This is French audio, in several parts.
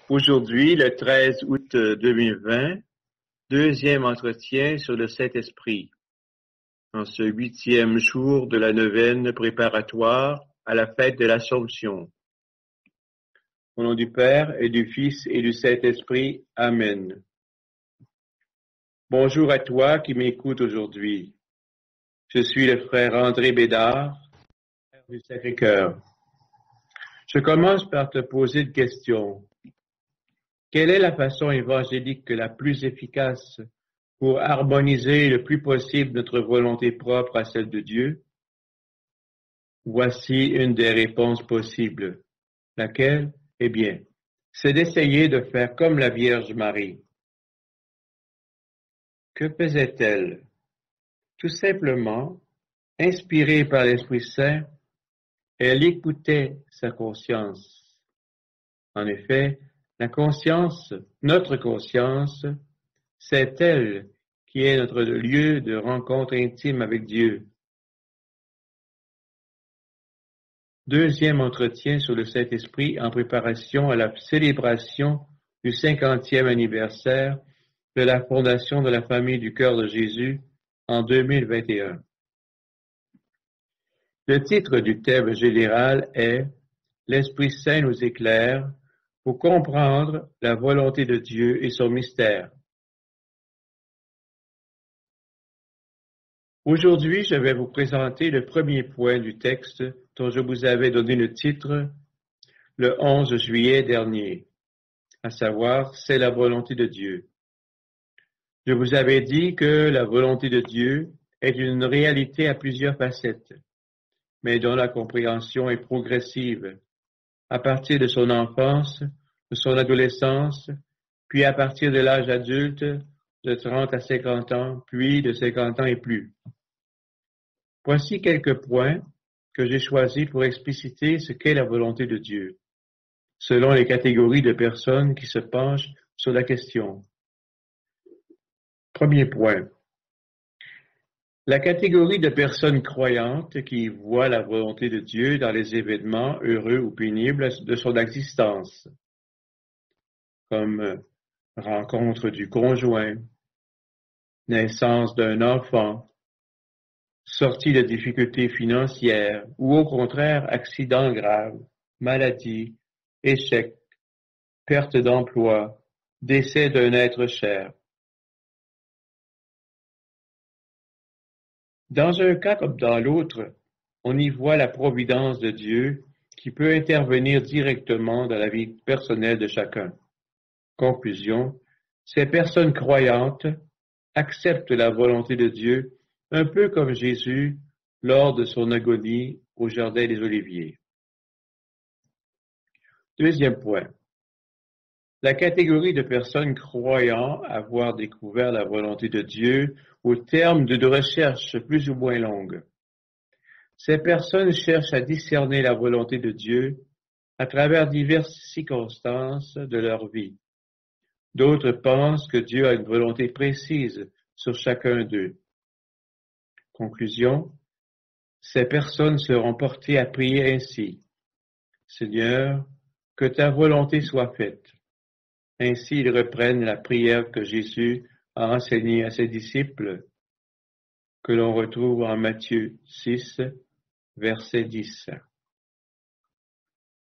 Aujourd'hui, le 13 août 2020, deuxième entretien sur le Saint-Esprit, en ce 8e jour de la neuvaine préparatoire à la fête de l'Assomption. Au nom du Père et du Fils et du Saint-Esprit, Amen. Bonjour à toi qui m'écoutes aujourd'hui. Je suis le frère André Bédard, frère du Sacré-Cœur. Je commence par te poser une question. Quelle est la façon évangélique la plus efficace pour harmoniser le plus possible notre volonté propre à celle de Dieu? Voici une des réponses possibles. Laquelle? Eh bien, c'est d'essayer de faire comme la Vierge Marie. Que faisait-elle? Tout simplement, inspirée par l'Esprit Saint, elle écoutait sa conscience. En effet, la conscience, notre conscience, c'est elle qui est notre lieu de rencontre intime avec Dieu. Deuxième entretien sur le Saint-Esprit en préparation à la célébration du 50e anniversaire de la fondation de la famille du Cœur de Jésus en 2021. Le titre du thème général est « L'Esprit Saint nous éclaire pour comprendre la volonté de Dieu et son mystère ». Aujourd'hui, je vais vous présenter le premier point du texte dont je vous avais donné le titre le 11 juillet dernier, à savoir « C'est la volonté de Dieu ». Je vous avais dit que la volonté de Dieu est une réalité à plusieurs facettes, mais dont la compréhension est progressive, à partir de son enfance, de son adolescence, puis à partir de l'âge adulte, de 30 à 50 ans, puis de 50 ans et plus. Voici quelques points que j'ai choisis pour expliciter ce qu'est la volonté de Dieu, selon les catégories de personnes qui se penchent sur la question. Premier point. La catégorie de personnes croyantes qui voient la volonté de Dieu dans les événements heureux ou pénibles de son existence, comme rencontre du conjoint, naissance d'un enfant, sortie de difficultés financières ou au contraire accident grave, maladie, échec, perte d'emploi, décès d'un être cher. Dans un cas comme dans l'autre, on y voit la providence de Dieu qui peut intervenir directement dans la vie personnelle de chacun. Conclusion, ces personnes croyantes acceptent la volonté de Dieu un peu comme Jésus lors de son agonie au Jardin des Oliviers. Deuxième point. La catégorie de personnes croyant avoir découvert la volonté de Dieu au terme d'une recherche plus ou moins longue. Ces personnes cherchent à discerner la volonté de Dieu à travers diverses circonstances de leur vie. D'autres pensent que Dieu a une volonté précise sur chacun d'eux. Conclusion, ces personnes seront portées à prier ainsi. Seigneur, que ta volonté soit faite. Ainsi, ils reprennent la prière que Jésus a enseignée à ses disciples, que l'on retrouve en Matthieu 6, verset 10.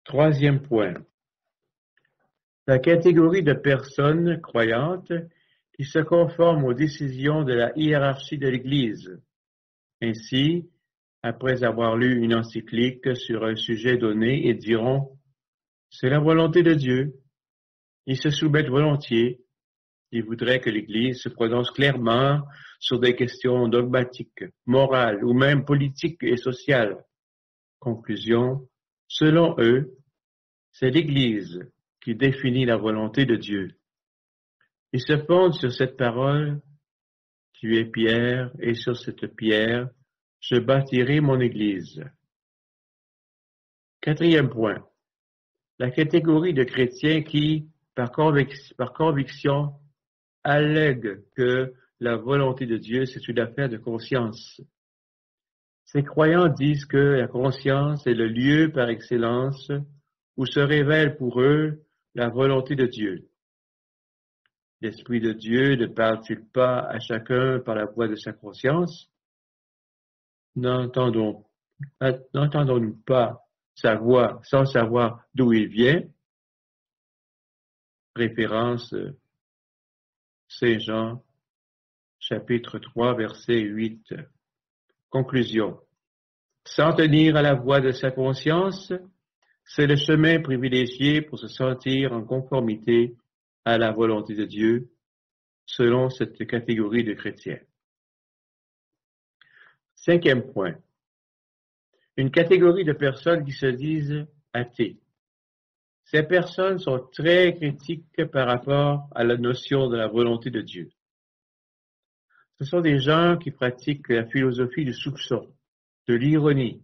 Troisième point. La catégorie de personnes croyantes qui se conforment aux décisions de la hiérarchie de l'Église. Ainsi, après avoir lu une encyclique sur un sujet donné, ils diront « C'est la volonté de Dieu ». Ils se soumettent volontiers. Ils voudraient que l'Église se prononce clairement sur des questions dogmatiques, morales ou même politiques et sociales. Conclusion, selon eux, c'est l'Église qui définit la volonté de Dieu. Ils se fondent sur cette parole « Tu es pierre, et sur cette pierre, je bâtirai mon Église ». Quatrième point. La catégorie de chrétiens qui, par conviction, allèguent que la volonté de Dieu, c'est une affaire de conscience. Ces croyants disent que la conscience est le lieu par excellence où se révèle pour eux la volonté de Dieu. L'Esprit de Dieu ne parle-t-il pas à chacun par la voix de sa conscience? N'entendons-nous pas sa voix sans savoir d'où il vient? Référence Saint Jean, chapitre 3, verset 8. Conclusion. S'en tenir à la voix de sa conscience, c'est le chemin privilégié pour se sentir en conformité à la volonté de Dieu, selon cette catégorie de chrétiens. 5e point. Une catégorie de personnes qui se disent athées. Ces personnes sont très critiques par rapport à la notion de la volonté de Dieu. Ce sont des gens qui pratiquent la philosophie du soupçon, de l'ironie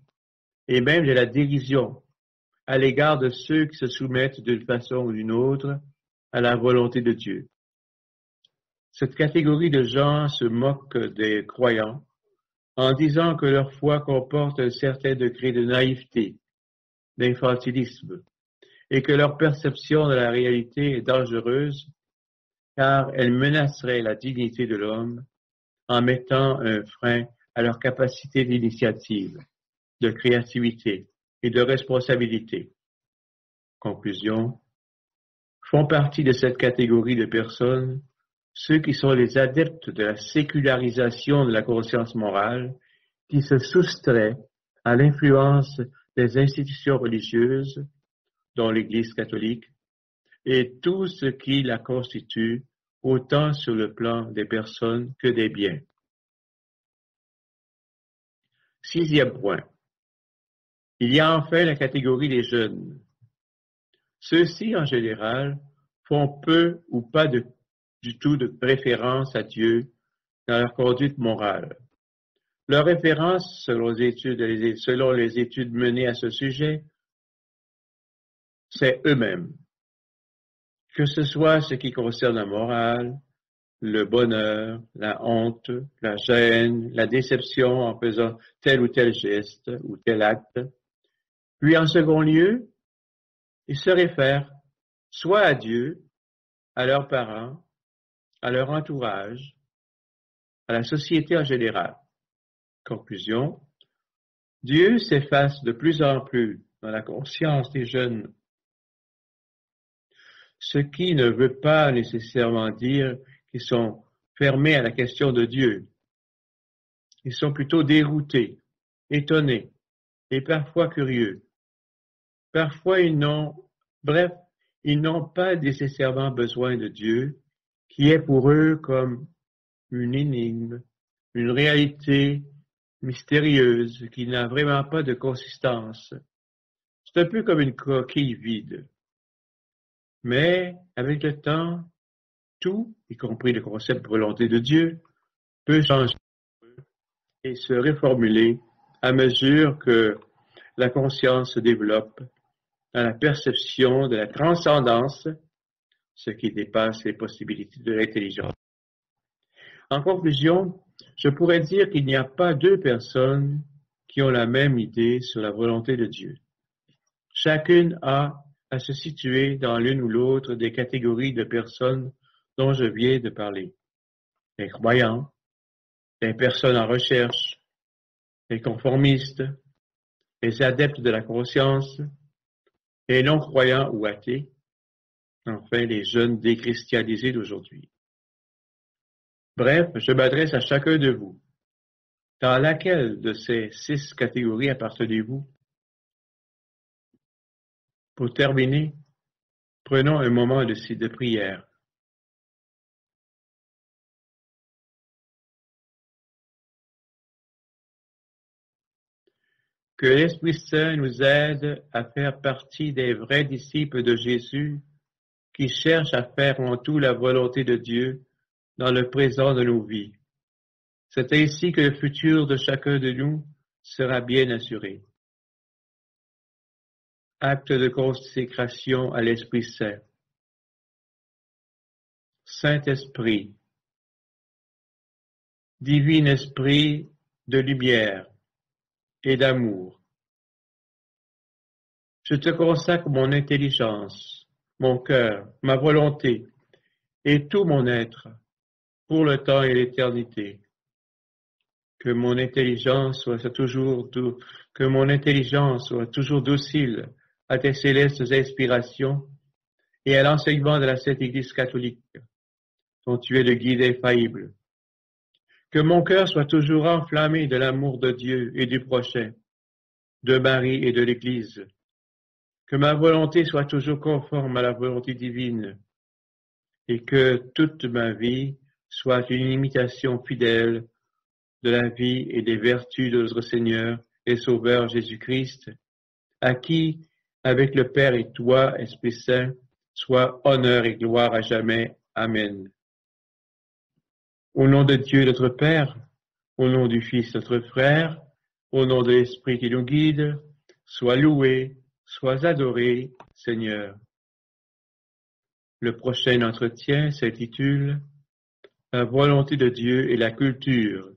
et même de la dérision à l'égard de ceux qui se soumettent d'une façon ou d'une autre à la volonté de Dieu. Cette catégorie de gens se moque des croyants en disant que leur foi comporte un certain degré de naïveté, d'infantilisme, et que leur perception de la réalité est dangereuse car elle menacerait la dignité de l'homme en mettant un frein à leur capacité d'initiative, de créativité et de responsabilité. Conclusion. Font partie de cette catégorie de personnes ceux qui sont les adeptes de la sécularisation de la conscience morale qui se soustraient à l'influence des institutions religieuses, dont l'Église catholique, et tout ce qui la constitue, autant sur le plan des personnes que des biens. 6e point. Il y a enfin la catégorie des jeunes. Ceux-ci, en général, font peu ou pas du tout de référence à Dieu dans leur conduite morale. Leur référence, selon les études menées à ce sujet, c'est eux-mêmes. Que ce soit ce qui concerne la morale, le bonheur, la honte, la gêne, la déception en faisant tel ou tel geste ou tel acte. Puis en second lieu, ils se réfèrent soit à Dieu, à leurs parents, à leur entourage, à la société en général. Conclusion. Dieu s'efface de plus en plus dans la conscience des jeunes, ce qui ne veut pas nécessairement dire qu'ils sont fermés à la question de Dieu. Ils sont plutôt déroutés, étonnés et parfois curieux. Parfois ils n'ont pas nécessairement besoin de Dieu, qui est pour eux comme une énigme, une réalité mystérieuse qui n'a vraiment pas de consistance. C'est un peu comme une coquille vide. Mais avec le temps, tout, y compris le concept de volonté de Dieu, peut changer et se reformuler à mesure que la conscience se développe dans la perception de la transcendance, ce qui dépasse les possibilités de l'intelligence. En conclusion, je pourrais dire qu'il n'y a pas deux personnes qui ont la même idée sur la volonté de Dieu. Chacune a à se situer dans l'une ou l'autre des catégories de personnes dont je viens de parler. Les croyants, les personnes en recherche, les conformistes, les adeptes de la conscience, les non-croyants ou athées, enfin les jeunes déchristianisés d'aujourd'hui. Bref, je m'adresse à chacun de vous. Dans laquelle de ces 6 catégories appartenez-vous? Pour terminer, prenons un moment de prière. Que l'Esprit Saint nous aide à faire partie des vrais disciples de Jésus qui cherchent à faire en tout la volonté de Dieu dans le présent de nos vies. C'est ainsi que le futur de chacun de nous sera bien assuré. Acte de consécration à l'Esprit Saint. Saint-Esprit, divin esprit de lumière et d'amour, je te consacre mon intelligence, mon cœur, ma volonté et tout mon être pour le temps et l'éternité. Que mon intelligence soit toujours docile à tes célestes inspirations et à l'enseignement de la Sainte Église catholique, dont tu es le guide infaillible. Que mon cœur soit toujours enflammé de l'amour de Dieu et du prochain, de Marie et de l'Église. Que ma volonté soit toujours conforme à la volonté divine et que toute ma vie soit une imitation fidèle de la vie et des vertus de notre Seigneur et Sauveur Jésus-Christ, à qui, avec le Père et toi, Esprit Saint, soit honneur et gloire à jamais. Amen. Au nom de Dieu notre Père, au nom du Fils notre frère, au nom de l'Esprit qui nous guide, sois loué, sois adoré, Seigneur. Le prochain entretien s'intitule « La volonté de Dieu et la culture ».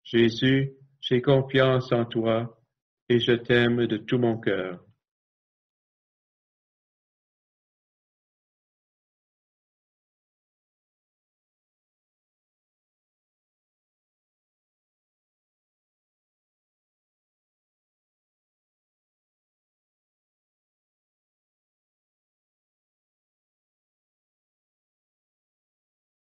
Jésus, j'ai confiance en toi et je t'aime de tout mon cœur.